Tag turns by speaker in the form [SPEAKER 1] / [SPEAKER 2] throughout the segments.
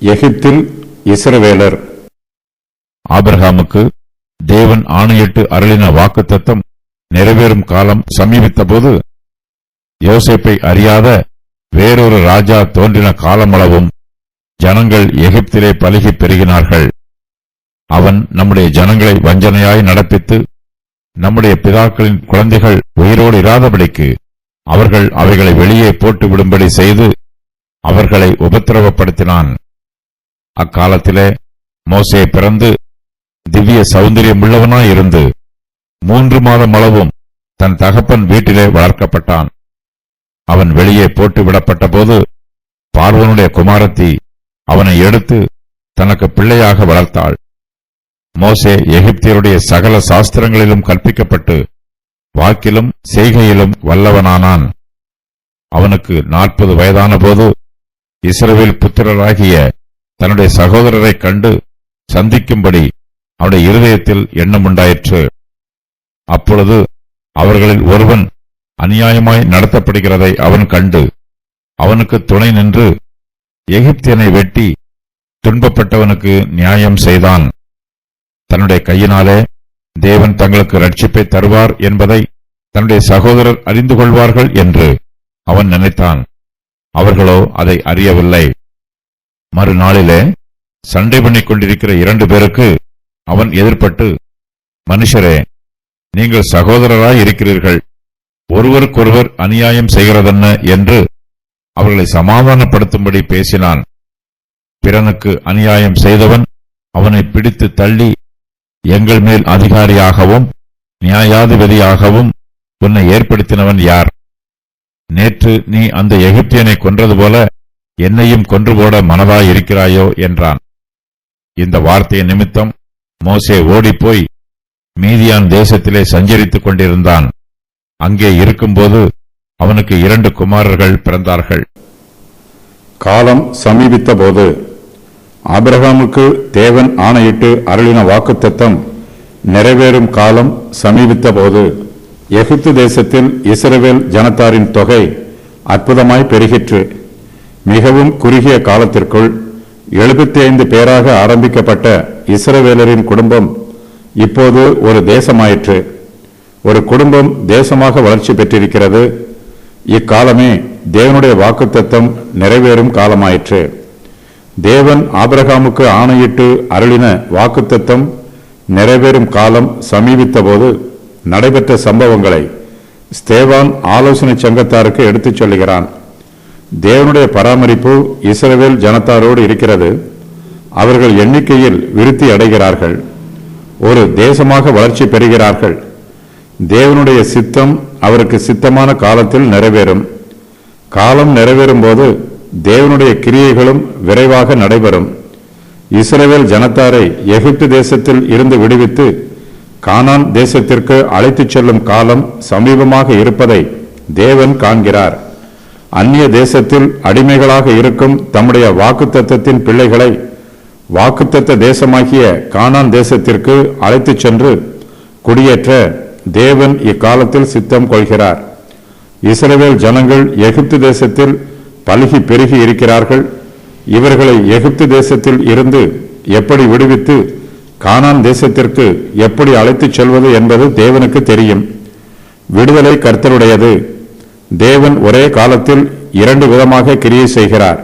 [SPEAKER 1] எகிப்தில் இஸ்ரவேலர்.
[SPEAKER 2] ஆபிரகாமுக்கு தேவன் ஆணையிட்டு அருளின வாக்குத்தத்தம் நிறைவேறும் காலம் சமீபித்தபோது யோசேப்பை அறியாத வேறொரு ராஜா தோன்றின காலமளவும் ஜனங்கள் எகிப்திலே பலுகி பெருகினார்கள். அவன் நம்முடைய ஜனங்களை வஞ்சனையாய் நடப்பித்து நம்முடைய பிதாக்களின் குழந்தைகள் உயிரோடு இராதபடிக்கு அவர்கள் அவைகளை வெளியே போட்டு விடும்படி செய்து அவர்களை உபத்திரவப்படுத்தினான். அக்காலத்திலே மோசே பிறந்து திவ்ய சௌந்தரியமுள்ளவனாயிருந்து 3 மாதம் அளவும் தன் தகப்பன் வீட்டிலே வளர்க்கப்பட்டான். அவன் வெளியே போட்டு விடப்பட்ட போது பார்வோனுடைய குமாரத்தி அவனை எடுத்து தனக்கு பிள்ளையாக வளர்த்தாள். மோசே எகிப்தியருடைய சகல சாஸ்திரங்களிலும் கற்பிக்கப்பட்டு வாக்கிலும் செய்கையிலும் வல்லவனானான். அவனுக்கு 40 வயதான போது இஸ்ரவேல் புத்திரராகிய தன்னுடைய சகோதரரைக் கண்டு சந்திக்கும்படி அவனுடைய இருதயத்தில் எண்ணமுண்டாயிற்று. அப்பொழுது அவர்களில் ஒருவன் அநியாயமாய் நடத்தப்படுகிறதை அவன் கண்டு அவனுக்கு துணை நின்று எகிப்தியனை வெட்டி துன்பப்பட்டவனுக்கு நியாயம் செய்தான். தன்னுடைய கையினாலே தேவன் தங்களுக்கு ரட்சிப்பை தருவார் என்பதை தன்னுடைய சகோதரர் அறிந்து கொள்வார்கள் என்று அவன் நினைத்தான். அவர்களோ அதை அறியவில்லை. மறுநாளிலே சண்டை பண்ணிக் கொண்டிருக்கிற 2 பேருக்கு அவன் எதிர்பட்டு, மனுஷரே, நீங்கள் சகோதரராய் இருக்கிறீர்கள், ஒருவருக்கொருவர் அநியாயம் செய்கிறதென்ன என்று அவர்களை சமாதானப்படுத்தும்படி பேசினான். பிறனுக்கு அநியாயம் செய்தவன் அவனை பிடித்து தள்ளி, எங்கள் மேல் அதிகாரியாகவும் நியாயாதிபதியாகவும் உன்னை ஏற்படுத்தினவன் யார்? நேற்று நீ அந்த எகிப்தியனை கொன்றது போல என்னையும் கொன்று போட மனதாயிருக்கிறாயோ என்றான். இந்த வார்த்தையின் நிமித்தம் மோசே ஓடிப்போய் மீதியான் தேசத்திலே சஞ்சரித்துக் கொண்டிருந்தான். அங்கே இருக்கும்போது அவனுக்கு 2 குமாரர்கள் பிறந்தார்கள்.
[SPEAKER 1] காலம் சமீபித்த போது ஆபிரகாமுக்கு தேவன் ஆணையிட்டு அருளின வாக்குத்தத்தம் நிறைவேறும் காலம் சமீபித்த போது எகிப்து தேசத்தில் இஸ்ரவேல் ஜனத்தாரின் தொகை அற்புதமாய் பெருகிற்று. மிகவும் குறுகிய காலத்திற்குள் 75 பேராக ஆரம்பிக்கப்பட்ட இஸ்ரவேலரின் குடும்பம் இப்போது ஒரு தேசமாயிற்று. ஒரு குடும்பம் தேசமாக வளர்ச்சி பெற்றிருக்கிறது. இக்காலமே தேவனுடைய வாக்குத்தத்தம் நிறைவேறும் காலமாயிற்று. தேவன் ஆபிரகாமுக்கு ஆணையிட்டு அருளின வாக்குத்தத்தம் நிறைவேறும் காலம் சமீபித்த போது நடைபெற்ற சம்பவங்களை ஸ்தேவான் ஆலோசனை சங்கத்தாருக்கு எடுத்துச் சொல்லுகிறான். தேவனுடைய பராமரிப்பு இஸ்ரவேல் ஜனத்தாரோடு இருக்கிறது. அவர்கள் எண்ணிக்கையில் விருத்தி அடைகிறார்கள். ஒரு தேசமாக வளர்ச்சி பெறுகிறார்கள். தேவனுடைய சித்தம் அவருக்கு சித்தமான காலத்தில் நிறைவேறும். காலம் நிறைவேறும் போது தேவனுடைய கிரியைகளும் விரைவாக நடைபெறும். இஸ்ரவேல் ஜனத்தாரை எகிப்து தேசத்தில் இருந்து விடுவித்து கானான் தேசத்திற்கு அழைத்துச் செல்லும் காலம் சமீபமாக இருப்பதை தேவன் காண்கிறார். அந்நிய தேசத்தில் அடிமைகளாக இருக்கும் தம்முடைய வாக்குத்தத்தத்தின் பிள்ளைகளை வாக்குத்தத்த தேசமாகிய கானான் தேசத்திற்கு அழைத்துச் சென்று குடியேற்ற தேவன் இக்காலத்தில் சித்தம் கொள்கிறார். இஸ்ரவேல் ஜனங்கள் எகிப்து தேசத்தில் பலுகி பெருகி இருக்கிறார்கள். இவர்களை எகிப்து தேசத்தில் இருந்து எப்படி விடுவித்து கானான் தேசத்திற்கு எப்படி அழைத்துச் செல்வது என்பது தேவனுக்கு தெரியும். விடுதலை கர்த்தருடையது. தேவன் ஒரே காலத்தில் 2 விதமாக கிரியை செய்கிறார்.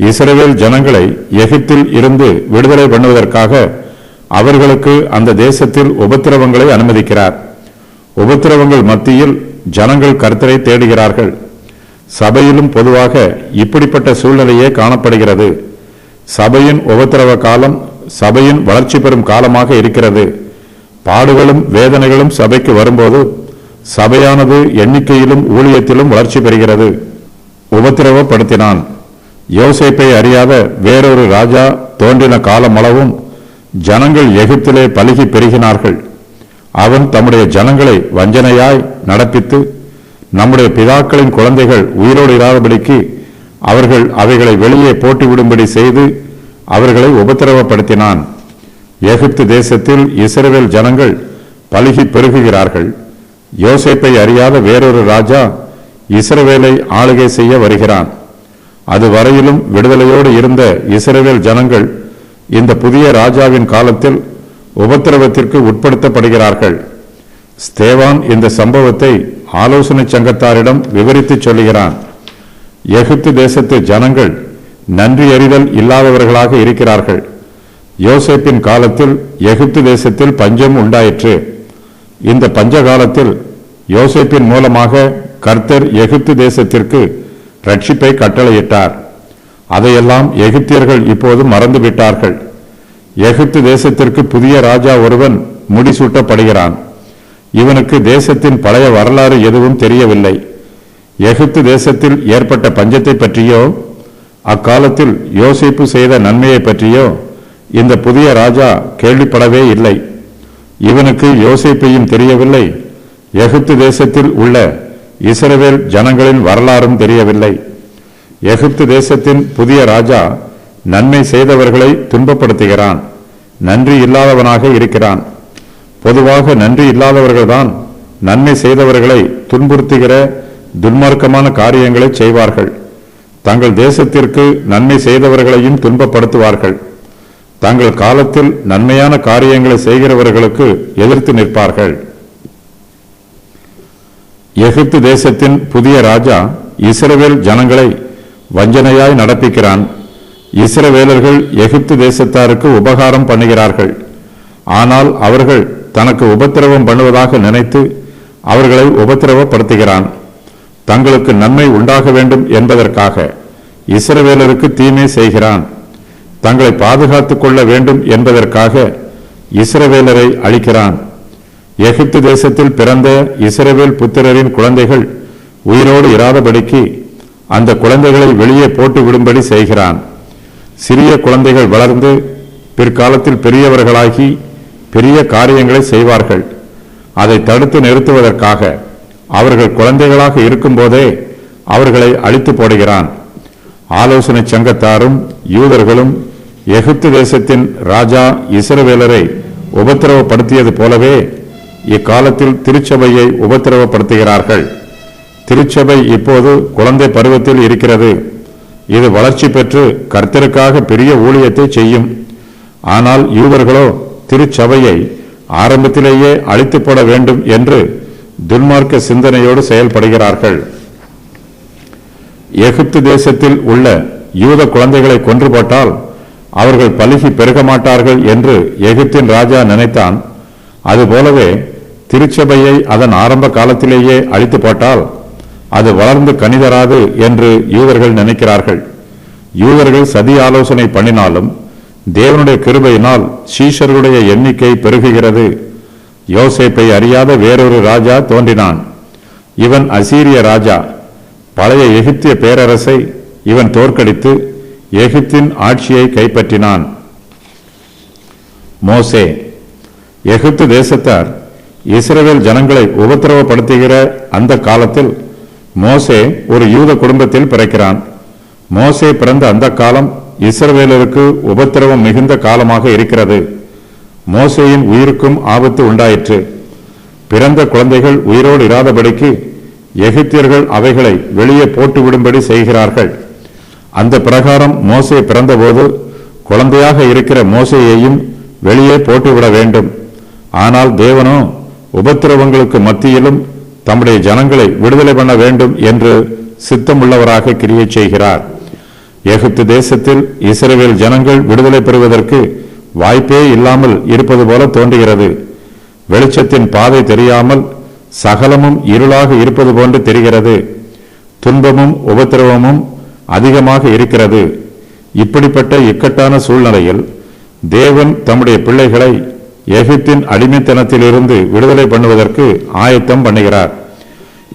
[SPEAKER 1] இஸ்ரவேல் ஜனங்களை எகிப்தில் இருந்து விடுதலை பண்ணுவதற்காக அவர்களுக்கு அந்த தேசத்தில் உபத்திரவங்களை அனுமதிக்கிறார். உபத்திரவங்கள் மத்தியில் ஜனங்கள் கர்த்தரை தேடுகிறார்கள். சபையிலும் பொதுவாக இப்படிப்பட்ட சூழ்நிலையே காணப்படுகிறது. சபையின் உபத்திரவ காலம் சபையின் வளர்ச்சி பெறும் காலமாக இருக்கிறது. பாடுகளும் வேதனைகளும் சபைக்கு வரும்போது சபையானது எண்ணிக்கையிலும் ஊழியத்திலும் வளர்ச்சி பெறுகிறது. உபத்திரவப்படுத்தினான். யோசேப்பை அறியாத வேறொரு ராஜா தோன்றின காலமளவும் ஜனங்கள் எகிப்திலே பலுகி பெருகினார்கள். அவன் தம்முடைய ஜனங்களை வஞ்சனையாய் நடப்பித்து நம்முடைய பிதாக்களின் குழந்தைகள் உயிரோடு இராதபடிக்கு அவர்கள் அவைகளை வெளியே போட்டுவிடும்படி செய்து அவர்களை உபத்திரவப்படுத்தினான். எகிப்து தேசத்தில் இஸ்ரவேல் ஜனங்கள் பலுகி பெருகுகிறார்கள். யோசேப்பை அறியாத வேறொரு ராஜா இஸ்ரவேலை ஆளுகை செய்ய வருகிறான். அதுவரையிலும் விடுதலையோடு இருந்த இஸ்ரவேல் ஜனங்கள் இந்த புதிய ராஜாவின் காலத்தில் உபத்திரவத்திற்கு உட்படுத்தப்படுகிறார்கள். ஸ்தேவான் இந்த சம்பவத்தை ஆலோசனை சங்கத்தாரிடம் விவரித்து சொல்லுகிறான். எகிப்து தேசத்து ஜனங்கள் நன்றி அறிதல் இல்லாதவர்களாக இருக்கிறார்கள். யோசேப்பின் காலத்தில் எகிப்து தேசத்தில் பஞ்சம் உண்டாயிற்று. இந்த பஞ்ச காலத்தில் யோசேப்பின் மூலமாக கர்த்தர் எகிப்து தேசத்திற்கு ரட்சிப்பை கட்டளையிட்டார். அதையெல்லாம் எகிப்தியர்கள் இப்போது மறந்துவிட்டார்கள். எகிப்து தேசத்திற்கு புதிய ராஜா ஒருவன் முடிசூட்டப்படுகிறான். இவனுக்கு தேசத்தின் பழைய வரலாறு எதுவும் தெரியவில்லை. எகிப்து தேசத்தில் ஏற்பட்ட பஞ்சத்தை பற்றியோ அக்காலத்தில் யோசேப்பு செய்த நன்மையை பற்றியோ இந்த புதிய ராஜா கேள்விப்படவே இல்லை. இவனுக்கு யோசேப்பையும் தெரியவில்லை, எகிப்து தேசத்தில் உள்ள இஸ்ரவேல் ஜனங்களின் வரலாறும் தெரியவில்லை. எகிப்து தேசத்தின் புதிய ராஜா நன்மை செய்தவர்களை துன்பப்படுத்துகிறான், நன்றி இல்லாதவனாக இருக்கிறான். பொதுவாக நன்றி இல்லாதவர்கள்தான் நன்மை செய்தவர்களை துன்புறுத்துகிற துன்மார்க்கமான காரியங்களை செய்வார்கள். தங்கள் தேசத்திற்கு நன்மை செய்தவர்களையும் துன்பப்படுத்துவார்கள். தங்கள் காலத்தில் நன்மையான காரியங்களை செய்கிறவர்களுக்கு எதிர்த்து நிற்பார்கள். எகிப்து தேசத்தின் புதிய ராஜா இஸ்ரவேல் ஜனங்களை வஞ்சனையாய் நடப்பிக்கிறான். இஸ்ரவேலர்கள் எகிப்து தேசத்தாருக்கு உபகாரம் பண்ணுகிறார்கள். ஆனால் அவர்கள் தனக்கு உபத்திரவம் பண்ணுவதாக நினைத்து அவர்களை உபத்திரவப்படுத்துகிறான். தங்களுக்கு நன்மை உண்டாக வேண்டும் என்பதற்காக இஸ்ரவேலருக்கு தீமை செய்கிறான். தங்களை பாதுகாத்துக் கொள்ள வேண்டும் என்பதற்காக இஸ்ரவேலரை அழிக்கிறான். எகிப்து தேசத்தில் பிறந்த இஸ்ரவேல் புத்திரரின் குழந்தைகள் உயிரோடு இராதபடிக்கு அந்த குழந்தைகளை வெளியே போட்டு விடும்படி செய்கிறான். சிறிய குழந்தைகள் வளர்ந்து பிற்காலத்தில் பெரியவர்களாகி பெரிய காரியங்களை செய்வார்கள். அதை தடுத்து நிறுத்துவதற்காக அவர்கள் குழந்தைகளாக இருக்கும்போதே அவர்களை அழித்து போடுகிறான். ஆலோசனை சங்கத்தாரும் யூதர்களும் எகிப்து தேசத்தின் ராஜா இஸ்ரவேலரை உபத்திரவப்படுத்தியது போலவே இக்காலத்தில் திருச்சபையை உபத்திரவப்படுத்துகிறார்கள். திருச்சபை இப்போது குழந்தை பருவத்தில் இருக்கிறது. இது வளர்ச்சி பெற்று கர்த்தருக்காக பெரிய ஊழியத்தை செய்யும். ஆனால் யூதர்களோ திருச்சபையை ஆரம்பத்திலேயே அழித்து போட வேண்டும் என்று துன்மார்க்க சிந்தனையோடு செயல்படுகிறார்கள். எகிப்து தேசத்தில் உள்ள யூத குழந்தைகளை கொன்று போட்டால் அவர்கள் பலுகி பெருக மாட்டார்கள் என்று எகிப்தின் ராஜா நினைத்தான். அதுபோலவே திருச்சபையை அதன் ஆரம்ப காலத்திலேயே அழித்து போட்டால் அது வளர்ந்து கனிதராது என்று யூதர்கள் நினைக்கிறார்கள். யூதர்கள் சதி ஆலோசனை பண்ணினாலும் தேவனுடைய கிருபையினால் சீஷர்களுடைய எண்ணிக்கை பெருகுகிறது. யோசேப்பை அறியாத வேறொரு ராஜா தோன்றினான். இவன் அசீரிய ராஜா. பழைய எகிப்திய பேரரசை இவன் தோற்கடித்து எகிப்தின் ஆட்சியை கைப்பற்றினான். மோசே. எகிப்து தேசத்தார் இஸ்ரவேல் ஜனங்களை உபத்திரவப்படுத்துகிற அந்த காலத்தில் மோசே ஒரு யூத குடும்பத்தில் பிறக்கிறான். மோசே பிறந்த அந்த காலம் இஸ்ரவேலருக்கு உபத்திரவம் மிகுந்த காலமாக இருக்கிறது. மோசேயின் உயிருக்கும் ஆபத்து உண்டாயிற்று. பிறந்த குழந்தைகள் உயிரோடு இராதபடிக்கு எகிப்தியர்கள் அவைகளை வெளியே போட்டுவிடும்படி செய்கிறார்கள். அந்த பிரகாரம் மோசே பிறந்தபோது குழந்தையாக இருக்கிற மோசேயையும் வெளியே போட்டுவிட வேண்டும். ஆனால் தேவனோ உபத்திரவங்களுக்கு மத்தியிலும் தம்முடைய ஜனங்களை விடுதலை பண்ண வேண்டும் என்று சித்தமுள்ளவராக கிரியை செய்கிறார். எகிப்து தேசத்தில் இஸ்ரவேல் ஜனங்கள் விடுதலை பெறுவதற்கு வாய்ப்பே இல்லாமல் இருப்பது போல தோன்றுகிறது. வெளிச்சத்தின் பாதை தெரியாமல் சகலமும் இருளாக இருப்பது போன்று தெரிகிறது. துன்பமும் உபத்திரவமும் அதிகமாக இருக்கிறது. இப்படிப்பட்ட இக்கட்டான சூழ்நிலையில் தேவன் தம்முடைய பிள்ளைகளை எகிப்தின் அடிமைத்தனத்திலிருந்து விடுதலை பண்ணுவதற்கு ஆயத்தம் பண்ணுகிறார்.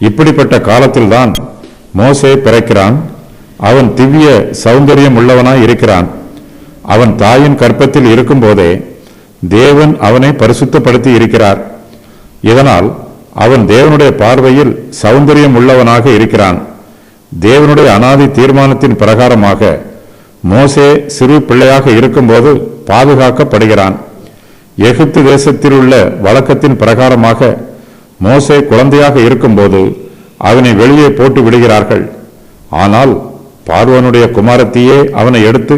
[SPEAKER 1] இப்படிப்பட்ட காலத்தில்தான் மோசே பிறக்கிறான். அவன் திவ்ய சௌந்தரியம் உள்ளவனாய் இருக்கிறான். அவன் தாயின் கற்பத்தில் இருக்கும் போதே தேவன் அவனை பரிசுத்தப்படுத்தி இருக்கிறார். இதனால் அவன் தேவனுடைய பார்வையில் சௌந்தரியம் உள்ளவனாக இருக்கிறான். தேவனுடைய அனாதி தீர்மானத்தின் பிரகாரமாக மோசே சிறு பிள்ளையாக இருக்கும்போது பாதுகாக்கப்படுகிறான். எகிப்து தேசத்தில் உள்ள வழக்கத்தின் பிரகாரமாக மோசே குழந்தையாக இருக்கும்போது அவனை வெளியே போட்டு விடுகிறார்கள். ஆனால் பார்வோனுடைய குமாரத்தியே அவனை எடுத்து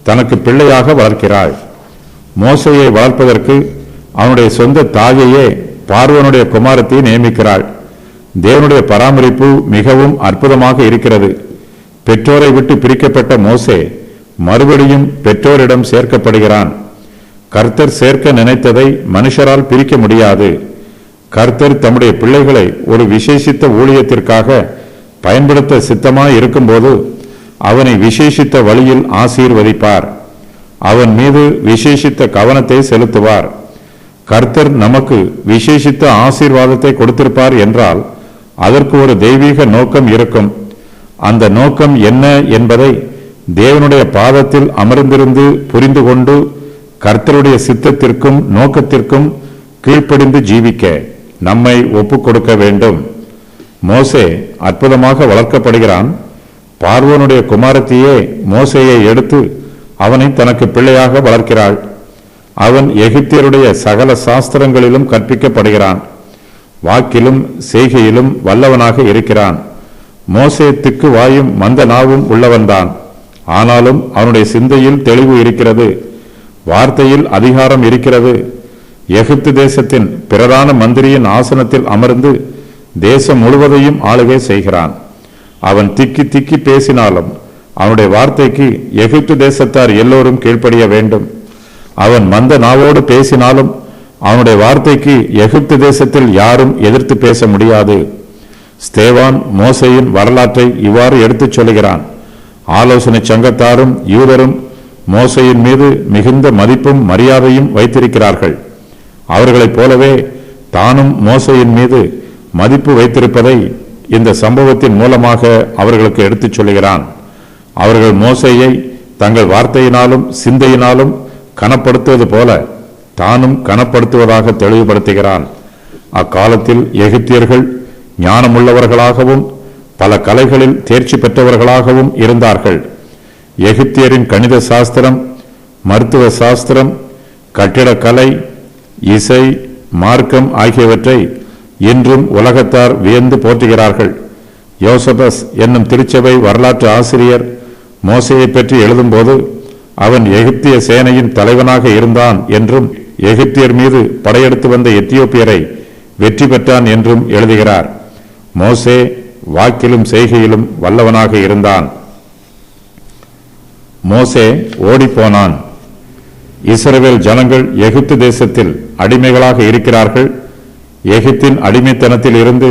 [SPEAKER 1] தனக்கு பிள்ளையாக வளர்க்கிறாள். மோசையை வளர்ப்பதற்கு அவனுடைய சொந்த தாயையே பார்வோனுடைய குமாரத்தியை நியமிக்கிறாள். தேவனுடைய பராமரிப்பு மிகவும் அற்புதமாக இருக்கிறது. பெற்றோரை விட்டு பிரிக்கப்பட்ட மோசே மறுபடியும் பெற்றோரிடம் சேர்க்கப்படுகிறான். கர்த்தர் சேர்க்க நினைத்ததை மனுஷரால் பிரிக்க முடியாது. கர்த்தர் தம்முடைய பிள்ளைகளை ஒரு விசேஷித்த ஊழியத்திற்காக பயன்படுத்த சித்தமாய் இருக்கும்போது அவனை விசேஷித்த வழியில் ஆசீர்வதிப்பார். அவன் மீது விசேஷித்த கவனத்தை செலுத்துவார். கர்த்தர் நமக்கு விசேஷித்த ஆசீர்வாதத்தை கொடுத்திருப்பார் என்றால் அதற்கு ஒரு தெய்வீக நோக்கம் இருக்கும். அந்த நோக்கம் என்ன என்பதை தேவனுடைய பாதத்தில் அமர்ந்திருந்து புரிந்து கொண்டு கர்த்தருடைய சித்தத்திற்கும் நோக்கத்திற்கும் கீழ்ப்படிந்து ஜீவிக்க நம்மை ஒப்புக் கொடுக்க வேண்டும். மோசே அற்புதமாக வளர்க்கப்படுகிறான். பார்வோனுடைய குமாரத்தியே மோசேயை எடுத்து அவனை தனக்கு பிள்ளையாக வளர்க்கிறாள். அவன் எகிப்தியருடைய சகல சாஸ்திரங்களிலும் கற்பிக்கப்படுகிறான். வாக்கிலும் செய்கையிலும் வல்லவனாக இருக்கிறான். மோசே திக்கு வாயும் மந்த நாவும் உள்ளவன்தான். ஆனாலும் அவனுடைய சிந்தையில் தெளிவு இருக்கிறது, வார்த்தையில் அதிகாரம் இருக்கிறது. எகிப்து தேசத்தின் பிரதான மந்திரியின் ஆசனத்தில் அமர்ந்து தேசம் முழுவதையும் ஆளுகை செய்கிறான். அவன் திக்கி திக்கி பேசினாலும் அவனுடைய வார்த்தைக்கு எகிப்து தேசத்தார் எல்லோரும் கீழ்ப்படிய வேண்டும். அவன் மந்த நாவோடு பேசினாலும் அவனுடைய வார்த்தைக்கு எகிப்து தேசத்தில் யாரும் எதிர்த்து பேச முடியாது. ஸ்தேவான் மோசேயின் வரலாற்றை இவ்வாறு எடுத்துச் சொல்லுகிறான். ஆலோசனை சங்கத்தாரும் யூதரும் மோசேயின் மீது மிகுந்த மதிப்பும் மரியாதையும் வைத்திருக்கிறார்கள். அவர்களைப் போலவே தானும் மோசேயின் மீது மதிப்பு வைத்திருப்பதை இந்த சம்பவத்தின் மூலமாக அவர்களுக்கு எடுத்துச் சொல்லுகிறான். அவர்கள் மோசேயை தங்கள் வார்த்தையினாலும் சிந்தையினாலும் கனப்படுத்துவது போல தானும் கனப்படுத்துவதாக தெளிவுபடுத்துகிறான். அக்காலத்தில் எகிப்தியர்கள் ஞானமுள்ளவர்களாகவும் பல கலைகளில் தேர்ச்சி பெற்றவர்களாகவும் இருந்தார்கள். எகிப்தியரின் கணித சாஸ்திரம், மருத்துவ சாஸ்திரம், கட்டிடக்கலை, இசை, மார்க்கம் ஆகியவற்றை இன்றும் உலகத்தார் வியந்து போற்றுகிறார்கள். யோசபஸ் என்னும் திருச்சபை வரலாற்று ஆசிரியர் மோசேயை பற்றி எழுதும்போது அவன் எகிப்திய சேனையின் தலைவனாக இருந்தான் என்றும் எகிப்தியர் மீது படையெடுத்து வந்த எத்தியோப்பியரை வெற்றி பெற்றான் என்றும் எழுதுகிறார். மோசே வாக்கிலும் செய்கையிலும் வல்லவனாக இருந்தான். மோசே ஓடிப்போனான். இஸ்ரவேல் ஜனங்கள் எகிப்து தேசத்தில் அடிமைகளாக இருக்கிறார்கள். எகிப்தின் அடிமைத்தனத்தில் இருந்து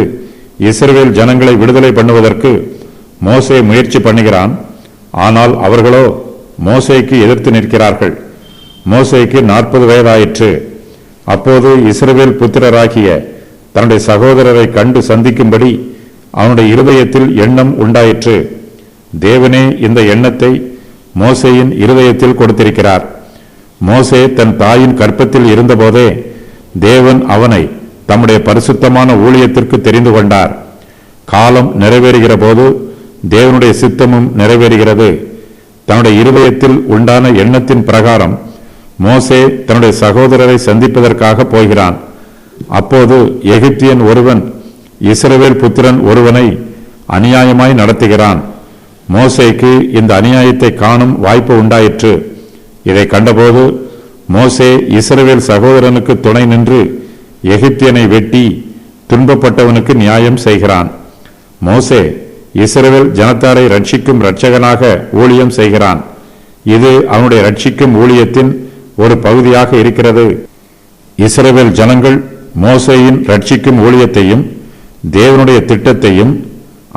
[SPEAKER 1] இஸ்ரவேல் ஜனங்களை விடுதலை பண்ணுவதற்கு மோசே முயற்சி பண்ணுகிறான். ஆனால் அவர்களோ மோசேக்கு எதிர்த்து நிற்கிறார்கள். மோசேக்கு 40 வயதாயிற்று. அப்போது இஸ்ரவேல் புத்திரராகிய தன்னுடைய சகோதரரை கண்டு சந்திக்கும்படி அவனுடைய இருதயத்தில் எண்ணம் உண்டாயிற்று. தேவனே இந்த எண்ணத்தை மோசேயின் இருதயத்தில் கொடுத்திருக்கிறார். மோசே தன் தாயின் கற்பத்தில் இருந்தபோதே தேவன் அவனை தம்முடைய பரிசுத்தமான ஊழியத்திற்கு தெரிந்து கொண்டார். காலம் நிறைவேறுகிற போது தேவனுடைய சித்தமும் நிறைவேறுகிறது. தன்னுடைய இருதயத்தில் உண்டான எண்ணத்தின் பிரகாரம் மோசே தன்னுடைய சகோதரரை சந்திப்பதற்காக போகிறான். அப்போது எகிப்தியன் ஒருவன் இஸ்ரவேல் புத்திரன் ஒருவனை அநியாயமாய் நடத்துகிறான். மோசேக்கு இந்த அநியாயத்தை காணும் வாய்ப்பு உண்டாயிற்று. இதை கண்டபோது மோசே இஸ்ரவேல் சகோதரனுக்கு துணை நின்று எகிப்தியனை வெட்டி துன்பப்பட்டவனுக்கு நியாயம் செய்கிறான். மோசே இஸ்ரவேல் ஜனத்தாரை ரட்சிக்கும் இரட்சகனாக ஊழியம் செய்கிறான். இது அவனுடைய ரட்சிக்கும் ஊழியத்தின் ஒரு பகுதியாக இருக்கிறது. இஸ்ரவேல் ஜனங்கள் மோசேயின் ரட்சிக்கும் ஊழியத்தையும் தேவனுடைய திட்டத்தையும்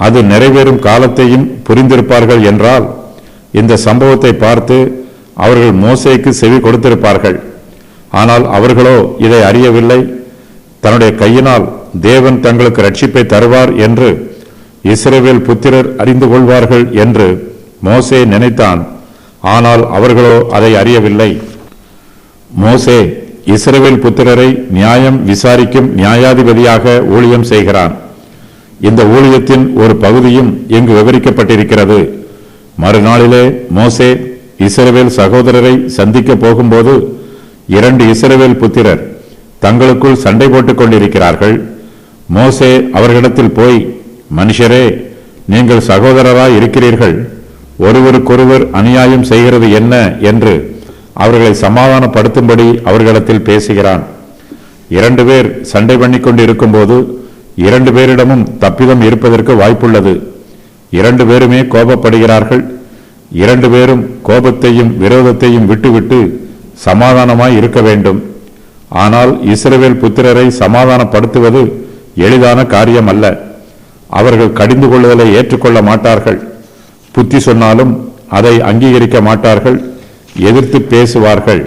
[SPEAKER 1] அது நிறைவேறும் காலத்தையும் புரிந்திருப்பார்கள் என்றால் இந்த சம்பவத்தை பார்த்து அவர்கள் மோசேக்கு செவி கொடுத்திருப்பார்கள். ஆனால் அவர்களோ இதை அறியவில்லை. தன்னுடைய கையினால் தேவன் தங்களுக்கு ரட்சிப்பை தருவார் என்று இஸ்ரவேல் புத்திரர் அறிந்து கொள்வார்கள் என்று மோசே நினைத்தான். ஆனால் அவர்களோ அதை அறியவில்லை. மோசே இஸ்ரவேல் புத்திரரை நியாயம் விசாரிக்கும் நியாயாதிபதியாக ஊழியம் செய்கிறான். இந்த ஊழியத்தின் ஒரு பகுதியும் இங்கு விவரிக்கப்பட்டிருக்கிறது. மறுநாளிலே மோசே இஸ்ரவேல் சகோதரரை சந்திக்க போகும்போது 2 இஸ்ரவேல் புத்திரர் தங்களுக்குள் சண்டை போட்டுக் கொண்டிருக்கிறார்கள். மோசே அவர்களிடத்தில் போய், மனுஷரே, நீங்கள் சகோதரராய் இருக்கிறீர்கள், ஒருவருக்கொருவர் அநியாயம் செய்கிறது என்ன என்று அவர்களை சமாதானப்படுத்தும்படி அவர்களிடத்தில் பேசுகிறான். 2 பேர் சண்டை பண்ணிக் கொண்டு இருக்கும்போது 2 பேரிடமும் தப்பிதம் இருப்பதற்கு வாய்ப்புள்ளது. 2 பேருமே கோபப்படுகிறார்கள். 2 பேரும் கோபத்தையும் விரோதத்தையும் விட்டுவிட்டு சமாதானமாய் இருக்க வேண்டும். ஆனால் இஸ்ரவேல் புத்திரரை சமாதானப்படுத்துவது எளிதான காரியம் அல்ல. அவர்கள் கடிந்து கொள்வதை ஏற்றுக்கொள்ள மாட்டார்கள். புத்தி சொன்னாலும் அதை அங்கீகரிக்க மாட்டார்கள். எதிர்த்து பேசுவார்கள்.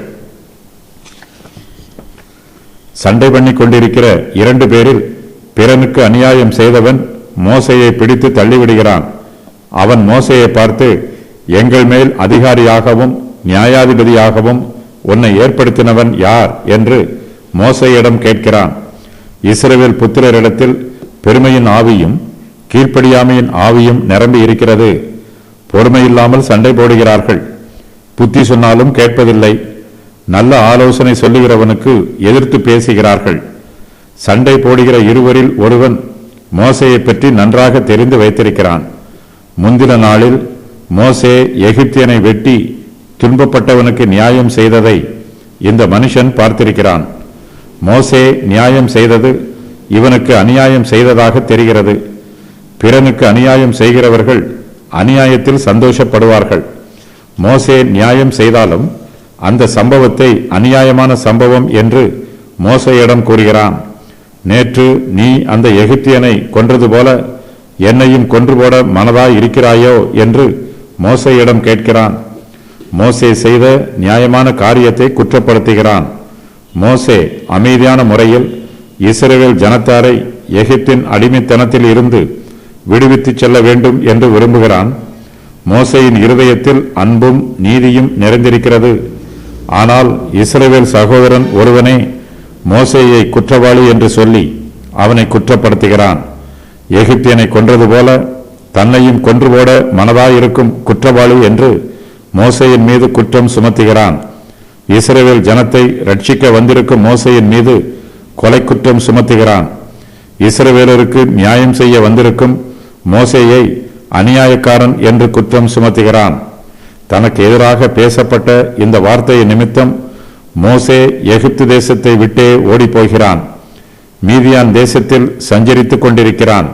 [SPEAKER 1] சண்டை பண்ணிக் கொண்டிருக்கிற 2 பேரில் பிறனுக்கு அநியாயம் செய்தவன் மோசேயை பிடித்து தள்ளிவிடுகிறான். அவன் மோசேயை பார்த்து, எங்கள் மேல் அதிகாரியாகவும் நியாயாதிபதியாகவும் உன்னை ஏற்படுத்தினவன் யார் என்று மோசேயிடம் கேட்கிறான். இஸ்ரவேல் புத்திரரிடத்தில் பெருமையின் ஆவியும் கீழ்ப்படியாமையின் ஆவியும் நிரம்பி இருக்கிறது. பொறுமையில்லாமல் சண்டை போடுகிறார்கள். புத்தி சொன்னாலும் கேட்பதில்லை. நல்ல ஆலோசனை சொல்லுகிறவனுக்கு எதிர்த்து பேசுகிறார்கள். சண்டை போடுகிற இருவரில் ஒருவன் மோசேயை பற்றி நன்றாக தெரிந்து வைத்திருக்கிறான். முந்தின நாளில் மோசே எகிப்தியனை வெட்டி துன்பப்பட்டவனுக்கு நியாயம் செய்ததை இந்த மனுஷன் பார்த்திருக்கிறான். மோசே நியாயம் செய்தது இவனுக்கு அநியாயம் செய்ததாக தெரிகிறது. பிறனுக்கு அநியாயம் செய்கிறவர்கள் அநியாயத்தில் சந்தோஷப்படுவார்கள். மோசே நியாயம் செய்தாலும் அந்த சம்பவத்தை அநியாயமான சம்பவம் என்று மோசேயிடம் கூறுகிறான். நேற்று நீ அந்த எகிப்தியனை கொன்றது போல என்னையும் கொன்று போட மனதாய் இருக்கிறாயோ என்று மோசேயிடம் கேட்கிறான். மோசே செய்த நியாயமான காரியத்தை குற்றப்படுத்துகிறான். மோசே அமைதியான முறையில் இஸ்ரவேல் ஜனத்தாரை எகிப்தின் அடிமைத்தனத்தில் இருந்து விடுவித்து செல்ல வேண்டும் என்று விரும்புகிறான். மோசேயின் இருதயத்தில் அன்பும் நீதியும் நிறைந்திருக்கிறது. ஆனால் இஸ்ரவேல் சகோதரன் ஒருவனே மோசேயை குற்றவாளி என்று சொல்லி அவனை குற்றப்படுத்துகிறான். எகிப்தியனை கொன்றது போல தன்னையும் கொன்று போட மனதாயிருக்கும் குற்றவாளி என்று மோசேயின் மீது குற்றம் சுமத்துகிறான். இஸ்ரவேல் ஜனத்தை ரட்சிக்க வந்திருக்கும் மோசேயின் மீது கொலை குற்றம் சுமத்துகிறான். இஸ்ரவேலருக்கு நியாயம் செய்ய வந்திருக்கும் மோசேயை அநியாயக்காரன் என்று குற்றம் சுமத்துகிறான். தனக்கு எதிராக பேசப்பட்ட இந்த வார்த்தையை நிமித்தம் மோசே எகிப்து தேசத்தை விட்டே ஓடிப்போகிறான். மீதியான் தேசத்தில் சஞ்சரித்துக் கொண்டிருக்கிறான்.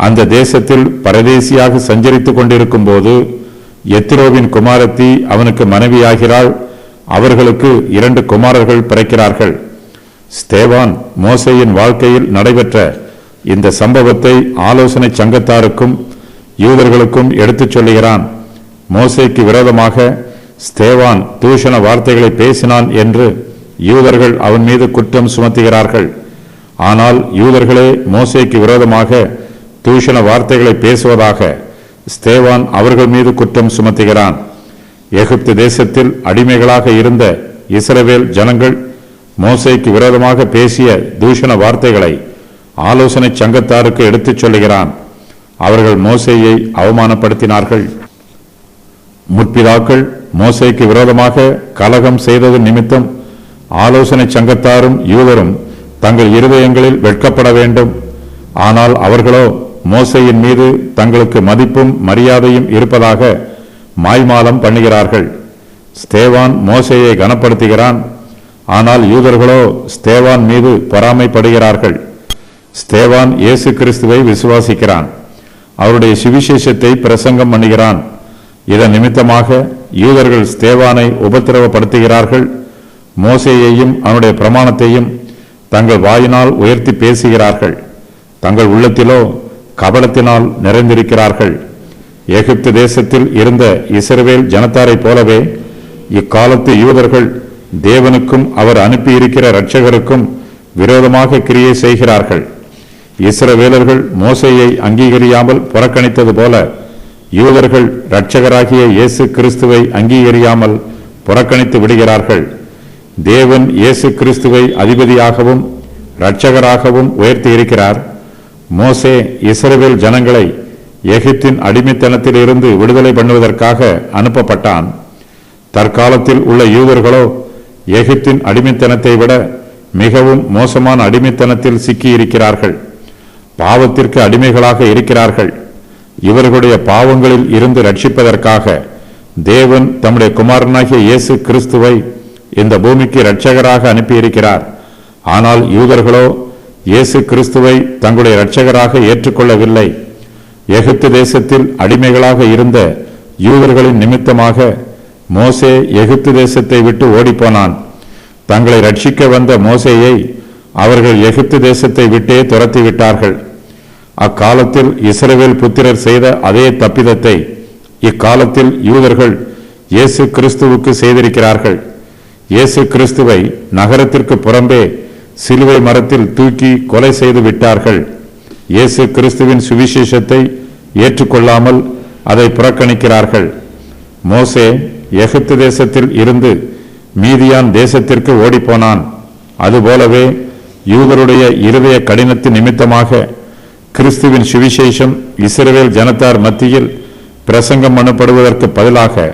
[SPEAKER 1] அந்த தேசத்தில் பரதேசியாக சஞ்சரித்துக் கொண்டிருக்கும் போது எத்திரோவின் குமாரத்தி அவனுக்கு மனைவியாகிறாள். அவர்களுக்கு 2 குமாரர்கள் பிறக்கிறார்கள். ஸ்தேவான் மோசேயின் வாழ்க்கையில் நடைபெற்ற இந்த சம்பவத்தை ஆலோசனை சங்கத்தாருக்கும் யூதர்களுக்கும் எடுத்துச் சொல்லுகிறான். மோசேக்கு விரோதமாக ஸ்தேவான் தூஷண வார்த்தைகளை பேசினான் என்று யூதர்கள் அவன் மீது குற்றம் சுமத்துகிறார்கள். ஆனால் யூதர்களே மோசேக்கு விரோதமாக தூஷண வார்த்தைகளை பேசுவதாக ஸ்தேவான் அவர்கள் மீது குற்றம் சுமத்துகிறான். எகிப்து தேசத்தில் அடிமைகளாக இருந்த இஸ்ரவேல் ஜனங்கள் மோசேக்கு விரோதமாக பேசிய தூஷண வார்த்தைகளை ஆலோசனை சங்கத்தாருக்கு எடுத்துச் சொல்லுகிறான். அவர்கள் மோசேயை அவமானப்படுத்தினார்கள். முற்பிதாக்கள் மோசேக்கு விரோதமாக கலகம் செய்தது நிமித்தம் ஆலோசனை சங்கத்தாரும் யூதரும் தங்கள் இருதயங்களில் வெட்கப்பட வேண்டும். ஆனால் அவர்களோ மோசேயின் மீது தங்களுக்கு மதிப்பும் மரியாதையும் இருப்பதாக மாய்மாலம் பண்ணுகிறார்கள். ஸ்தேவான் மோசேயை கனப்படுத்துகிறான். ஆனால் யூதர்களோ ஸ்தேவான் மீது பொறாமைப்படுகிறார்கள். ஸ்தேவான் இயேசு கிறிஸ்துவை விசுவாசிக்கிறான். அவருடைய சுவிசேஷத்தை பிரசங்கம் பண்ணுகிறான். இதன் நிமித்தமாக யூதர்கள் ஸ்தேவானை உபத்திரவப்படுத்துகிறார்கள். மோசேயையும் அவனுடைய பிரமாணத்தையும் தங்கள் வாயினால் உயர்த்தி பேசுகிறார்கள். தங்கள் உள்ளத்திலோ கபடத்தினால் நிறைந்திருக்கிறார்கள். எகிப்து தேசத்தில் இருந்த இஸ்ரவேல் ஜனத்தாரைப் போலவே இக்காலத்து யூதர்கள் தேவனுக்கும் அவர் அனுப்பியிருக்கிற இரட்சகருக்கும் விரோதமாக கிரியை செய்கிறார்கள். இஸ்ரவேலர்கள் மோசேயை அங்கீகரியாமல் புறக்கணித்தது போல யூதர்கள் இரட்சகராகிய இயேசு கிறிஸ்துவை அங்கீகரியாமல் புறக்கணித்து விடுகிறார்கள். தேவன் இயேசு கிறிஸ்துவை அதிபதியாகவும் இரட்சகராகவும் உயர்த்தி இருக்கிறார். மோசே இஸ்ரவேல் ஜனங்களை எகிப்தின் அடிமைத்தனத்தில் இருந்து விடுதலை பண்ணுவதற்காக அனுப்பப்பட்டான். தற்காலத்தில் உள்ள யூதர்களோ எகிப்தின் அடிமைத்தனத்தை விட மிகவும் மோசமான அடிமைத்தனத்தில் சிக்கியிருக்கிறார்கள். பாவத்திற்கு அடிமைகளாக இருக்கிறார்கள். இவர்களுடைய பாவங்களில் இருந்து ரட்சிப்பதற்காக தேவன் தம்முடைய குமாரனாகிய இயேசு கிறிஸ்துவை இந்த பூமிக்கு இரட்சகராக அனுப்பியிருக்கிறார். ஆனால் யூதர்களோ இயேசு கிறிஸ்துவை தங்களுடைய இரட்சகராக ஏற்றுக்கொள்ளவில்லை. எகிப்து தேசத்தில் அடிமைகளாக இருந்த யூதர்களின் நிமித்தமாக மோசே எகிப்து தேசத்தை விட்டு ஓடிப்போனான். தங்களை ரட்சிக்க வந்த மோசேயை அவர்கள் எகிப்து தேசத்தை விட்டே துரத்திவிட்டார்கள். அக்காலத்தில் இஸ்ரவேல் புத்திரர் செய்த அதே தப்பிதத்தை இக்காலத்தில் யூதர்கள் இயேசு கிறிஸ்துவுக்கு செய்திருக்கிறார்கள். இயேசு கிறிஸ்துவை நகரத்திற்கு புறம்பே சிலுவை மரத்தில் தூக்கி கொலை செய்து விட்டார்கள். இயேசு கிறிஸ்துவின் சுவிசேஷத்தை ஏற்றுக்கொள்ளாமல் அதை புறக்கணிக்கிறார்கள். மோசே எகிப்து தேசத்தில் இருந்து மீதியான் தேசத்திற்கு ஓடிப்போனான். அதுபோலவே யூதருடைய இருதய கடினத்தின் நிமித்தமாக கிறிஸ்துவின் சுவிசேஷம் இஸ்ரவேல் ஜனத்தார் மத்தியில் பிரசங்கம் பண்ணப்படுவதற்கு பதிலாக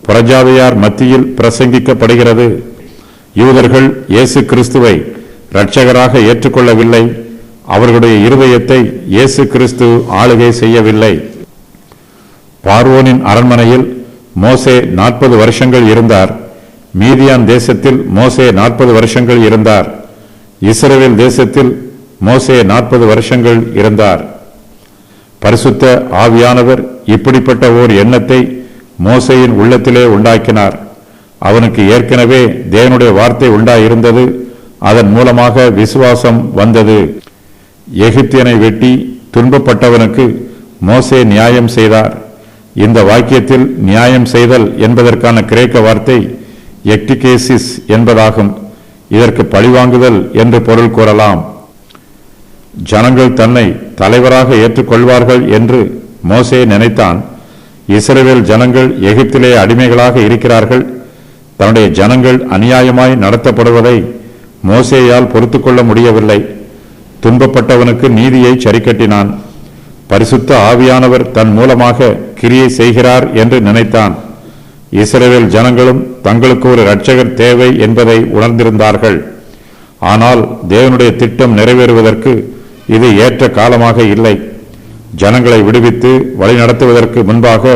[SPEAKER 1] புறஜாதியார் மத்தியில் பிரசங்கிக்கப்படுகிறது. யூதர்கள் இயேசு கிறிஸ்துவை இரட்சகராக ஏற்றுக்கொள்ளவில்லை. அவர்களுடைய இருதயத்தை இயேசு கிறிஸ்து ஆளுகை செய்யவில்லை. பார்வோனின் அரண்மனையில் மோசே 40 வருஷங்கள் இருந்தார். மீதியான் தேசத்தில் மோசே 40 வருஷங்கள் இருந்தார். இஸ்ரவேல் தேசத்தில் மோசே 40 வருஷங்கள் இருந்தார். பரிசுத்த ஆவியானவர் இப்படிப்பட்ட ஓர் எண்ணத்தை மோசேயின் உள்ளத்திலே உண்டாக்கினார். அவனுக்கு ஏற்கனவே தேவனுடைய வார்த்தை உண்டாயிருந்தது. அதன் மூலமாக விசுவாசம் வந்தது. எகிப்தியனை வெட்டி துன்பப்பட்டவனுக்கு மோசே நியாயம் செய்தார். இந்த வாக்கியத்தில் நியாயம் செய்தல் என்பதற்கான கிரேக்க வார்த்தை எக்டிகேசிஸ் என்பதாகும். இதற்கு பழிவாங்குதல் என்று பொருள் கூறலாம். ஜனங்கள் தன்னை தலைவராக ஏற்றுக்கொள்வார்கள் என்று மோசே நினைத்தான். இஸ்ரவேல் ஜனங்கள் எகிப்திலே அடிமைகளாக இருக்கிறார்கள். தன்னுடைய ஜனங்கள் அநியாயமாய் நடத்தப்படுவதை மோசேயால் பொறுத்துக்கொள்ள முடியவில்லை. துன்பப்பட்டவனுக்கு நீதியை சரிக்கட்டினான். பரிசுத்த ஆவியானவர் தன் மூலமாக கிரியை செய்கிறார் என்று நினைத்தான். இஸ்ரவேல் ஜனங்களும் தங்களுக்கு ஒரு இரட்சகர் தேவை என்பதை உணர்ந்திருந்தார்கள். ஆனால் தேவனுடைய திட்டம் நிறைவேறுவதற்கு இது ஏற்ற காலமாக இல்லை. ஜனங்களை விடுவித்து வழிநடத்துவதற்கு முன்பாக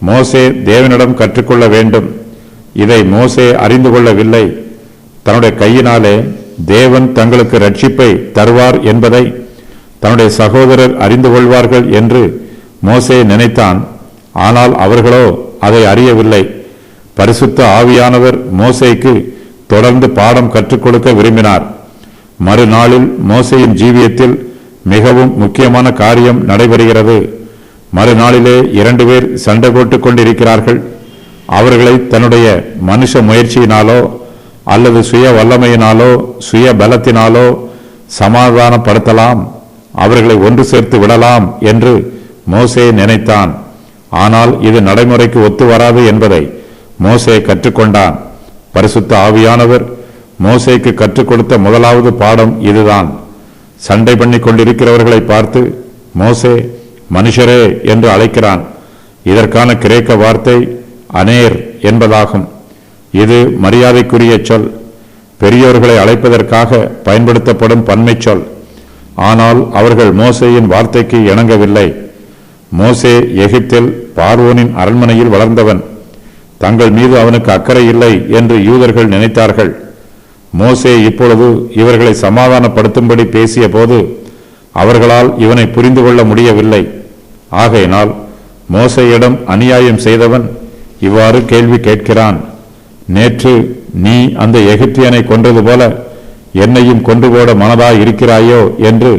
[SPEAKER 1] மோசே தேவனிடம் கற்றுக்கொள்ள வேண்டும். இதை மோசே அறிந்து கொள்ளவில்லை. தன்னுடைய கையினாலே தேவன் தங்களுக்கு ரட்சிப்பை தருவார் என்பதை தன்னுடைய சகோதரர் அறிந்து கொள்வார்கள் என்று மோசே நினைத்தான். ஆனால் அவர்களோ அதை அறியவில்லை. பரிசுத்த ஆவியானவர் மோசேக்கு தொடர்ந்து பாடம் கற்றுக் கொடுக்க விரும்பினார். மறுநாளில் மோசேயின் ஜீவியத்தில் மிகவும் முக்கியமான காரியம் நடைபெறுகிறது. மறுநாளிலே 2 பேர் சண்டை போட்டுக் கொண்டிருக்கிறார்கள். அவர்களை தன்னுடைய மனுஷ முயற்சியினாலோ அல்லது சுய வல்லமையினாலோ சுய பலத்தினாலோ சமாதானப்படுத்தலாம், அவர்களை ஒன்று சேர்த்து விடலாம் என்று மோசே நினைத்தான். ஆனால் இது நடைமுறைக்கு ஒத்து வராது என்பதை மோசே கற்றுக்கொண்டான். பரிசுத்த ஆவியானவர் மோசேக்கு கற்றுக் கொடுத்த முதலாவது பாடம் இதுதான். சண்டை பண்ணி கொண்டிருக்கிறவர்களை பார்த்து மோசே மனுஷரே என்று அழைக்கிறான். இதற்கான கிரேக்க வார்த்தை அனேர் என்பதாகும். இது மரியாதைக்குரிய சொல். பெரியோர்களை அழைப்பதற்காக பயன்படுத்தப்படும் பன்மை சொல். ஆனால் அவர்கள் மோசேயின் வார்த்தைக்கு இணங்கவில்லை. மோசே எகிப்தில் பார்வோனின் அரண்மனையில் வளர்ந்தவன். தங்கள் மீது அவனுக்கு அக்கறை இல்லை என்று யூதர்கள் நினைத்தார்கள். மோசே இப்பொழுது இவர்களை சமாதானப்படுத்தும்படி பேசிய போது அவர்களால் இவனை புரிந்து கொள்ள முடியவில்லை. ஆகையினால் மோசேயிடம் அநியாயம் செய்தவன் இவ்வாறு கேள்வி கேட்கிறான். நேற்று நீ அந்த எகிப்தியனை கொன்றது போல என்னையும் கொண்டு போட மனதாய் இருக்கிறாயோ என்று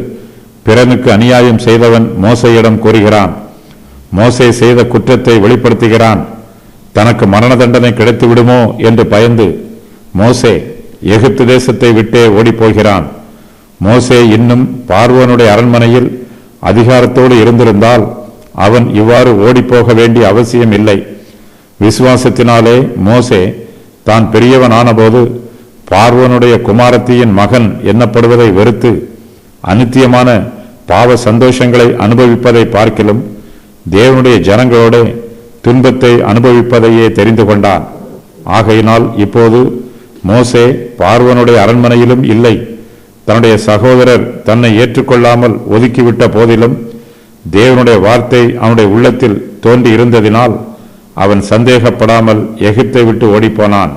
[SPEAKER 1] பிறனுக்கு அநியாயம் செய்தவன் மோசேயிடம் கூறுகிறான். மோசே செய்த குற்றத்தை வெளிப்படுத்துகிறான். தனக்கு மரண தண்டனை கிடைத்து விடுமோ என்று பயந்து மோசே எகிப்து தேசத்தை விட்டே ஓடிப்போகிறான். மோசே இன்னும் பார்வோனுடைய அரண்மனையில் அதிகாரத்தோடு இருந்திருந்தால் அவன் இவ்வாறு ஓடிப்போக வேண்டிய அவசியம் இல்லை. விசுவாசத்தினாலே மோசே தான் பெரியவன் ஆனபோது பார்வோனுடைய குமாரத்தியின் மகன் எண்ணப்படுவதை வெறுத்து அநித்தியமான பாவ சந்தோஷங்களை அனுபவிப்பதை பார்க்கிலும் தேவனுடைய ஜனங்களோட துன்பத்தை அனுபவிப்பதையே தெரிந்து கொண்டான். ஆகையினால் இப்போது மோசே பார்வோனுடைய அரண்மனையிலும் இல்லை. தன்னுடைய சகோதரர் தன்னை ஏற்றுக்கொள்ளாமல் ஒதுக்கிவிட்ட போதிலும் தேவனுடைய வார்த்தை அவனுடைய உள்ளத்தில் தோன்றி இருந்ததினால் அவன் சந்தேகப்படாமல் எகிப்தை விட்டு ஓடிப்போனான்.